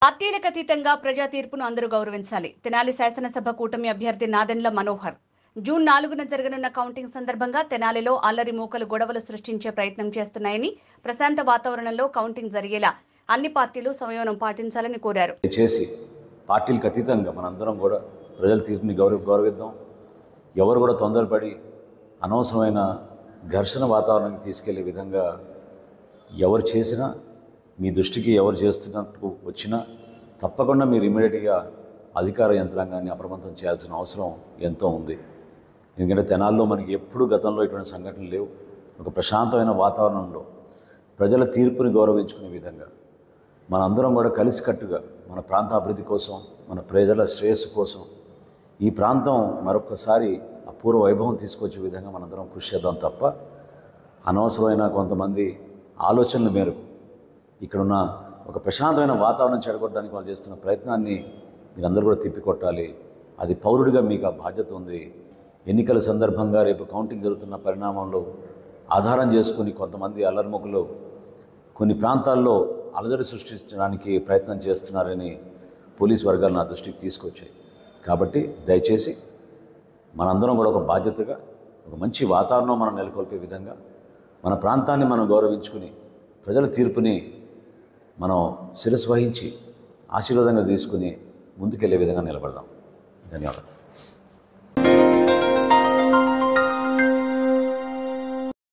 పార్టీలకు అతీతంగా ప్రజా తీర్పును అందరూ గౌరవించాలి. తెనాలి శాసనసభ కూటమి అభ్యర్థి నాదెండ్ల మనోహర్ జూన్ 4న జరగనున్న కౌంటింగ్ సందర్భంగా తెనాలిలో అల్లరి మూకలు గొడవలు సృష్టించే ప్రయత్నం చేస్తున్నాయని, ప్రశాంత వాతావరణంలో కౌంటింగ్ జరిగేలా అన్ని పార్టీలు సంయమనం పాటించాలని కోరారు. దయచేసి పార్టీలకు అతీతంగా మనందరం కూడా ప్రజల తీర్పుని గౌరవిద్దాం. ఎవరు కూడా తొందరపడి అనవసరమైన ఘర్షణ వాతావరణానికి తీసుకెళ్లే విధంగా ఎవరు చేసినా, మీ దృష్టికి ఎవరు చేస్తున్నట్టు వచ్చినా తప్పకుండా మీరు ఇమీడియట్గా అధికార యంత్రాంగాన్ని అప్రమత్తం చేయాల్సిన అవసరం ఎంతో ఉంది. ఎందుకంటే తెనాల్లో మనకి ఎప్పుడూ గతంలో ఇటువంటి సంఘటనలు లేవు. ఒక ప్రశాంతమైన వాతావరణంలో ప్రజల తీర్పుని గౌరవించుకునే విధంగా మనందరం కూడా కలిసికట్టుగా మన ప్రాంత అభివృద్ధి కోసం, మన ప్రజల శ్రేయస్సు కోసం ఈ ప్రాంతం మరొకసారి అపూర్వ వైభవం తీసుకొచ్చే విధంగా మనందరం కృషి చేద్దాం తప్ప అనవసరమైన కొంతమంది ఆలోచనల మేరకు ఇక్కడున్న ఒక ప్రశాంతమైన వాతావరణం చెడగొట్టడానికి వాళ్ళు చేస్తున్న ప్రయత్నాన్ని మీరందరూ కూడా తిప్పికొట్టాలి. అది పౌరుడిగా మీకు ఆ బాధ్యత ఉంది. ఎన్నికల సందర్భంగా రేపు కౌంటింగ్ జరుగుతున్న పరిణామంలో ఆధారం చేసుకుని కొంతమంది అల్లరిముఖులు కొన్ని ప్రాంతాల్లో అలజడి సృష్టించడానికి ప్రయత్నం చేస్తున్నారని పోలీస్ వర్గాలు నా దృష్టికి తీసుకొచ్చాయి. కాబట్టి దయచేసి మనందరం కూడా ఒక బాధ్యతగా ఒక మంచి వాతావరణం మనం నెలకొల్పే విధంగా మన ప్రాంతాన్ని మనం గౌరవించుకుని ప్రజల తీర్పుని మనం శిరస్సు వహించి ఆశీర్వాదంగా తీసుకుని ముందుకెళ్లే విధంగా నిలబడదాం. ధన్యవాదాలు.